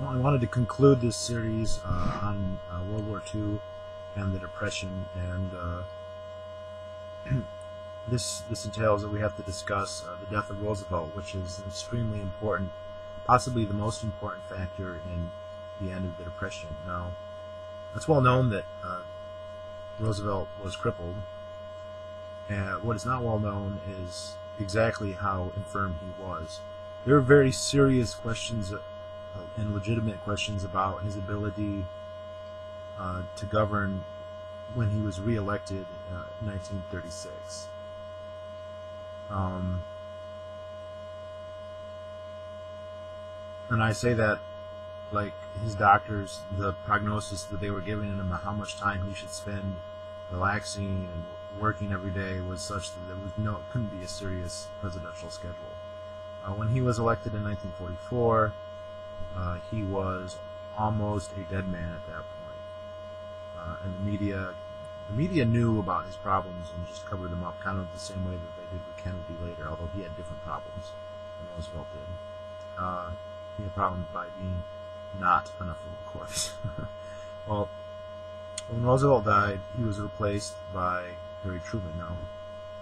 Well, I wanted to conclude this series on World War II and the Depression, and this entails that we have to discuss the death of Roosevelt, which is an extremely important, possibly the most important factor in the end of the Depression. Now, it's well known that Roosevelt was crippled, and what is not well known is exactly how infirm he was. There are very serious questions and legitimate questions about his ability to govern when he was re-elected in 1936. And I say that like his doctors, the prognosis that they were giving him, how much time he should spend relaxing and working every day was such that there was couldn't be a serious presidential schedule. When he was elected in 1944, he was almost a dead man at that point, and the media knew about his problems and just covered them up, kind of the same way that they did with Kennedy later, although he had different problems than Roosevelt did. He had problems by being not enough of a corpse. Well, when Roosevelt died, he was replaced by Harry Truman. Now,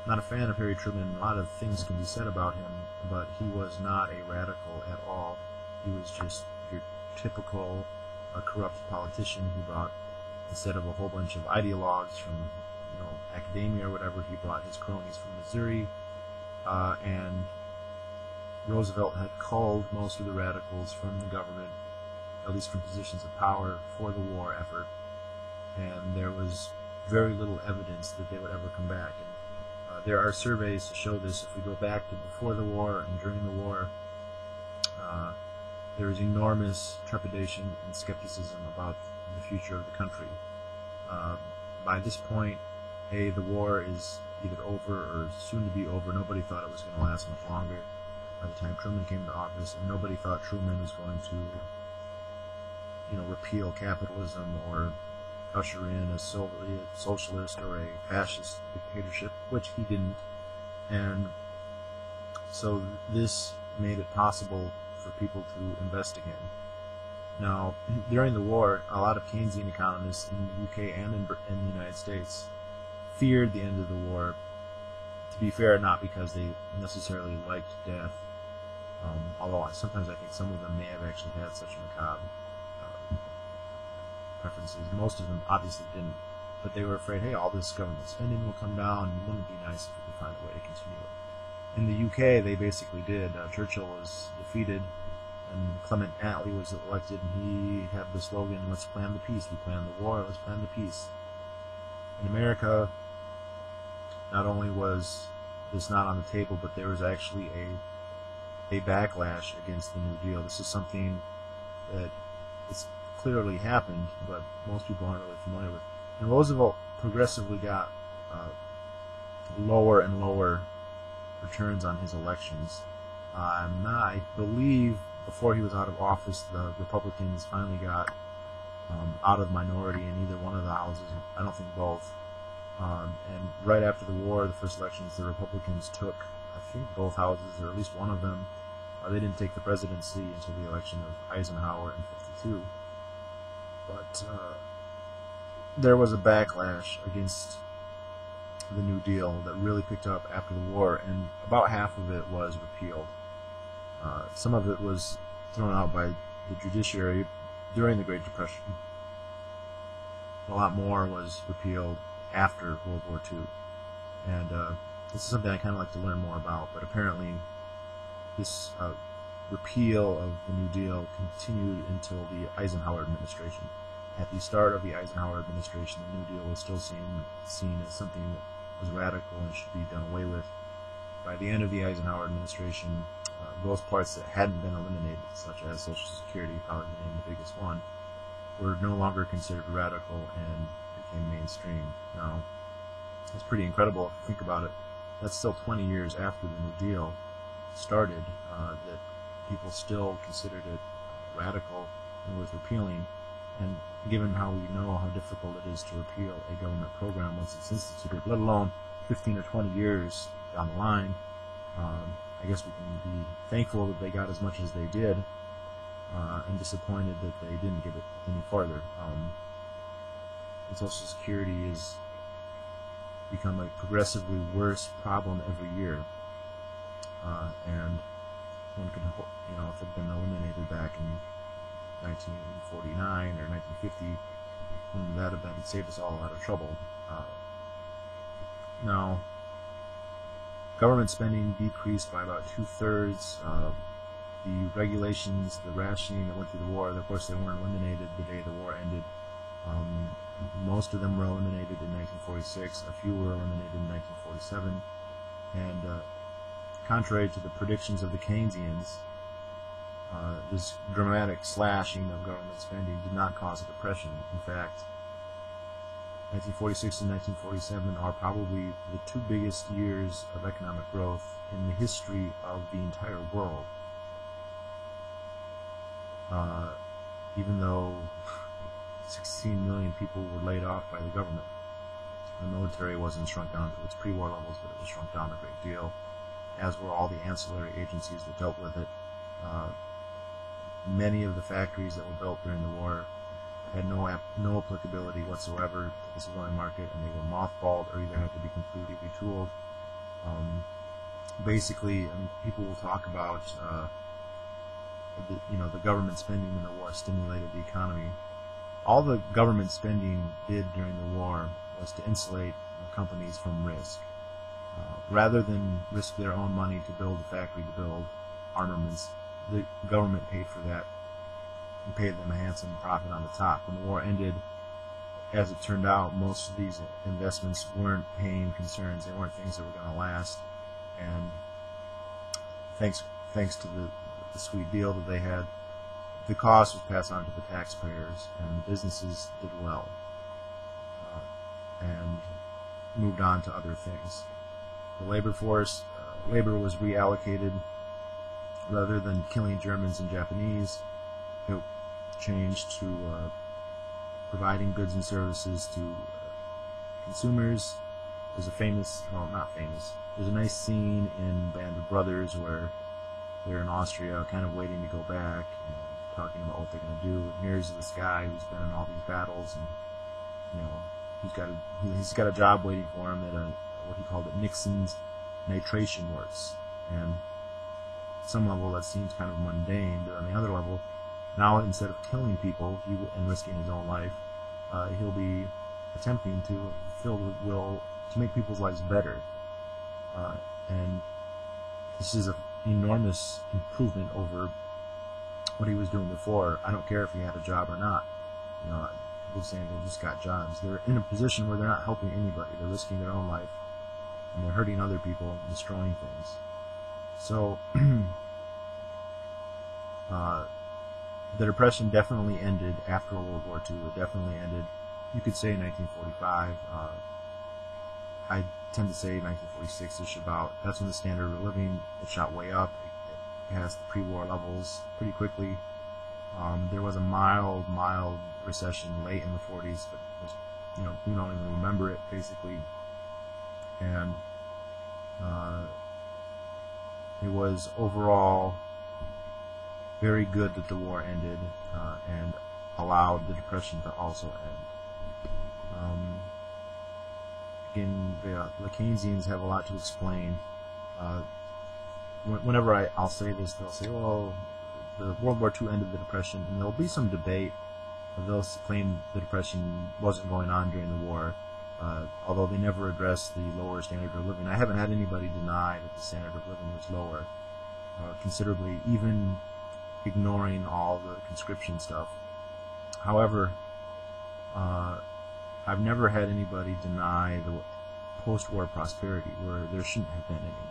I'm not a fan of Harry Truman. A lot of things can be said about him, but he was not a radical at all. He was just your typical corrupt politician who brought, instead of a whole bunch of ideologues from academia or whatever, he brought his cronies from Missouri, and Roosevelt had culled most of the radicals from the government, at least from positions of power, for the war effort, and there was very little evidence that they would ever come back. And there are surveys to show this. If we go back to before the war and during the war, there is enormous trepidation and skepticism about the future of the country. By this point, the war is either over or soon to be over. Nobody thought it was going to last much longer by the time Truman came to office, and nobody thought Truman was going to, repeal capitalism or usher in a Soviet socialist or a fascist dictatorship, which he didn't. And so this made it possible for people to invest again. Now, during the war, a lot of Keynesian economists in the UK and in the United States feared the end of the war. To be fair, not because they necessarily liked death, although sometimes I think some of them may have actually had such macabre preferences. Most of them obviously didn't, but they were afraid, hey, all this government spending will come down, and wouldn't it be nice if we could find a way to continue it? In the UK, they basically did. Churchill was defeated, and Clement Attlee was elected, and he had the slogan, let's plan the peace. We plan the war, let's plan the peace. In America, not only was this not on the table, but there was actually a backlash against the New Deal. This is something that it's clearly happened, but most people aren't really familiar with. And Roosevelt progressively got lower and lower returns on his elections. I believe before he was out of office, the Republicans finally got out of minority in either one of the houses. I don't think both. And right after the war, the first elections, the Republicans took, I think, both houses, or at least one of them. They didn't take the presidency until the election of Eisenhower in '52. But there was a backlash against the New Deal that really picked up after the war, and about half of it was repealed. Some of it was thrown out by the judiciary during the Great Depression. A lot more was repealed after World War II. And this is something I kind of like to learn more about, but apparently this repeal of the New Deal continued until the Eisenhower administration. At the start of the Eisenhower administration, the New Deal was still seen as something that was radical and should be done away with. By the end of the Eisenhower administration, those parts that hadn't been eliminated, such as Social Security, probably being the biggest one, were no longer considered radical and became mainstream. Now, it's pretty incredible if you think about it. That's still 20 years after the New Deal started, that people still considered it radical and worth repealing. And given how we know how difficult it is to repeal a government program once it's instituted, let alone 15 or 20 years down the line, I guess we can be thankful that they got as much as they did. and disappointed that they didn't get it any farther. And Social Security has become a progressively worse problem every year, and one could, if it had been eliminated back in 1949 or 1950, wouldn't that have been saved us all a lot of trouble? Now, government spending decreased by about 2/3. The regulations, the rationing that went through the war, of course, they weren't eliminated the day the war ended. Most of them were eliminated in 1946. A few were eliminated in 1947. And contrary to the predictions of the Keynesians, this dramatic slashing of government spending did not cause a depression. In fact, 1946 and 1947 are probably the two biggest years of economic growth in the history of the entire world. Even though 16 million people were laid off by the government, the military wasn't shrunk down to its pre-war levels, but it was shrunk down a great deal, as were all the ancillary agencies that dealt with it. Many of the factories that were built during the war had no applicability whatsoever to the civilian market, and they were mothballed or either had to be completely retooled. Basically, people will talk about the government spending in the war stimulated the economy. All the government spending did during the war was to insulate companies from risk. Rather than risk their own money to build a factory to build armaments, the government paid for that and paid them a handsome profit on the top. When the war ended, as it turned out, most of these investments weren't paying concerns. They weren't things that were going to last. And thanks to the sweet deal that they had, the cost was passed on to the taxpayers, and the businesses did well and moved on to other things. The labor force, labor was reallocated. Rather than killing Germans and Japanese, it changed to providing goods and services to consumers. There's a famous, well, not famous, there's a nice scene in Band of Brothers where they're in Austria kind of waiting to go back and talking about what they're going to do. And here's this guy who's been in all these battles, and he's got a job waiting for him at what he called Nixon's nitration works. And at some level that seems kind of mundane, but on the other level, now instead of killing people and risking his own life, he'll be attempting to fill the will to make people's lives better. And this is an enormous improvement over what he was doing before. I don't care if he had a job or not. People saying they just got jobs. They're in a position where they're not helping anybody. They're risking their own life, and they're hurting other people and destroying things. So, the Depression definitely ended after World War II. It definitely ended, you could say, 1945. I tend to say 1946-ish about. That's when the standard of living, it shot way up. It passed the pre-war levels pretty quickly. There was a mild recession late in the 40s, but we don't even remember it, basically. And it was overall very good that the war ended and allowed the Depression to also end. Again, the Keynesians have a lot to explain. Whenever I'll say this, they'll say, well, the World War II ended the Depression, and there'll be some debate. They'll claim the Depression wasn't going on during the war, although they never addressed the lower standard of living. I haven't had anybody deny that the standard of living was lower considerably, even ignoring all the conscription stuff. However, I've never had anybody deny the post-war prosperity, where there shouldn't have been any.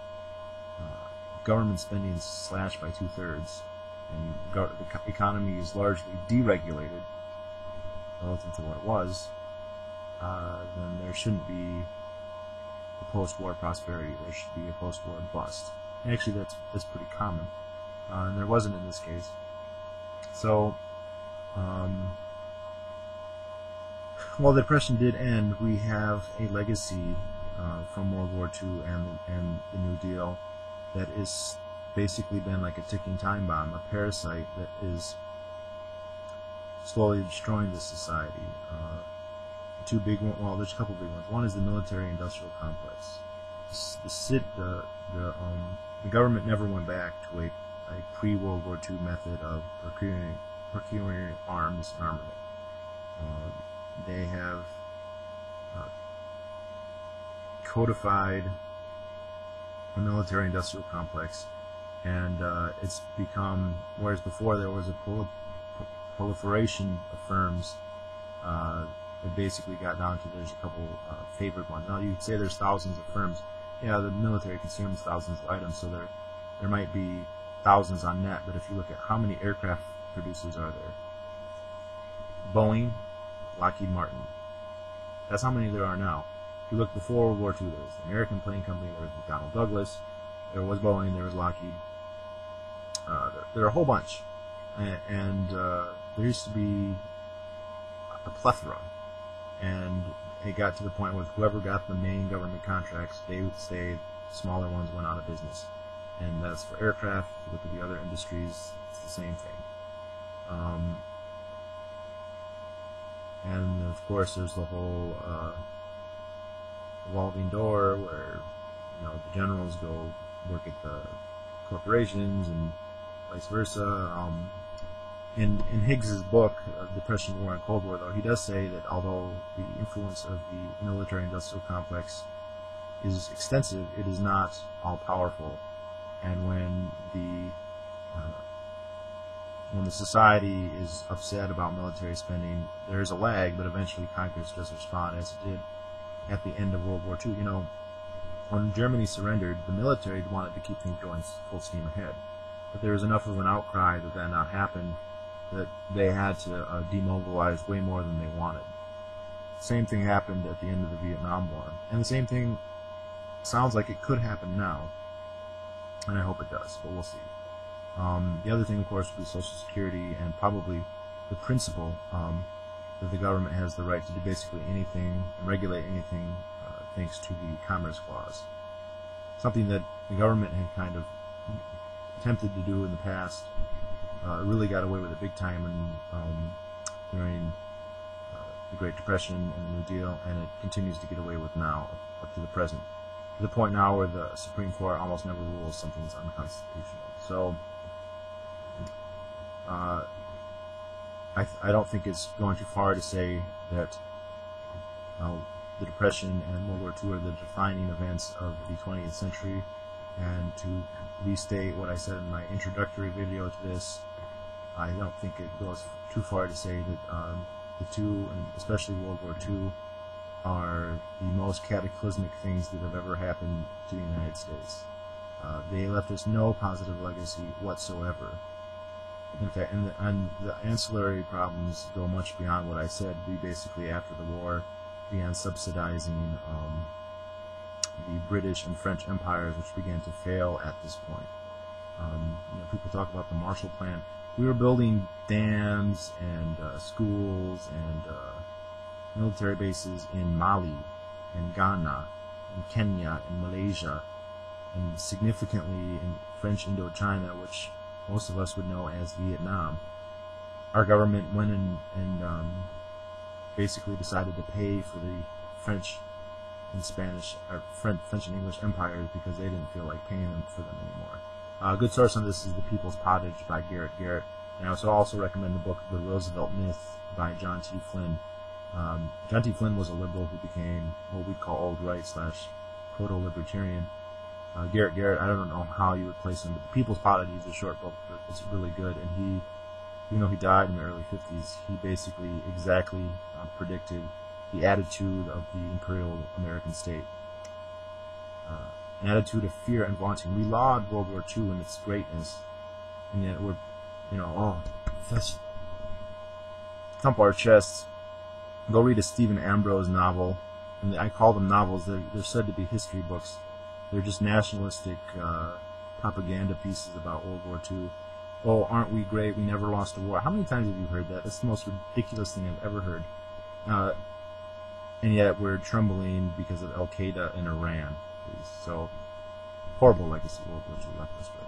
Government spending is slashed by 2/3, and the economy is largely deregulated relative to what it was. Then there shouldn't be a post-war prosperity. There should be a post-war bust. And actually, that's pretty common, and there wasn't in this case. So, while the Depression did end, we have a legacy from World War II and the New Deal that is basically been like a ticking time bomb, a parasite that is slowly destroying this society. Two big ones. Well, there's a couple big ones. One is the military-industrial complex. The government never went back to a pre-World War II method of procuring arms and armament. They have codified a military-industrial complex, and it's become, whereas before there was a proliferation of firms, it basically got down to there's a couple favored ones. Now you could say there's thousands of firms. Yeah, the military consumes thousands of items, so there might be thousands on net, but if you look at how many aircraft producers are there, Boeing, Lockheed Martin, that's how many there are now. If you look before World War II, there was the American Plane Company, there was McDonnell Douglas, there was Boeing, there was Lockheed, there are a whole bunch, and there used to be a plethora, and it got to the point where whoever got the main government contracts, they would say smaller ones went out of business. And that's for aircraft. If you look at the other industries, it's the same thing. And of course, there's the whole revolving door where the generals go work at the corporations and vice versa. In Higgs's book, Depression, War, and Cold War, though, he does say that although the influence of the military-industrial complex is extensive, it is not all-powerful. And when the society is upset about military spending, there is a lag, but eventually Congress does respond, as it did at the end of World War II. When Germany surrendered, the military wanted to keep things going full steam ahead, but there was enough of an outcry that not happened, that they had to demobilize way more than they wanted. Same thing happened at the end of the Vietnam War, and the same thing sounds like it could happen now, and I hope it does, but we'll see. The other thing, of course, would be Social Security, and probably the principle that the government has the right to do basically anything and regulate anything thanks to the Commerce Clause. Something that the government had kind of attempted to do in the past, really got away with it big time during the Great Depression and the New Deal, and it continues to get away with now, up to the present. To the point now where the Supreme Court almost never rules something is unconstitutional. So, I don't think it's going too far to say that the Depression and World War II are the defining events of the 20th century, and to restate what I said in my introductory video to this, I don't think it goes too far to say that the two, and especially World War II, are the most cataclysmic things that have ever happened to the United States. They left us no positive legacy whatsoever. In fact, and the ancillary problems go much beyond what I said. We basically, after the war, began subsidizing the British and French empires, which began to fail at this point. People talk about the Marshall Plan. We were building dams and schools and military bases in Mali and Ghana and Kenya and Malaysia, and significantly in French Indochina, which most of us would know as Vietnam. Our government went in and basically decided to pay for the French and Spanish, or French and English empires, because they didn't feel like paying them for them anymore. A good source on this is The People's Pottage by Garrett Garrett. And I also recommend the book The Roosevelt Myth by John T. Flynn. John T. Flynn was a liberal who became what we call alt-right / proto-libertarian. Garrett Garrett, I don't know how you would place him, but The People's Pottage is a short book, but it's really good. And he, even though he died in the early 50s, he basically exactly predicted the attitude of the imperial American state. An attitude of fear and vaunting. We laud World War II and its greatness, and yet we're, let's thump our chests. Go read a Stephen Ambrose novel, and I call them novels. They're said to be history books. They're just nationalistic propaganda pieces about World War II. Oh, aren't we great? We never lost a war. How many times have you heard that? That's the most ridiculous thing I've ever heard. And yet we're trembling because of Al-Qaeda in Iran. So, horrible legacy World War II left us with.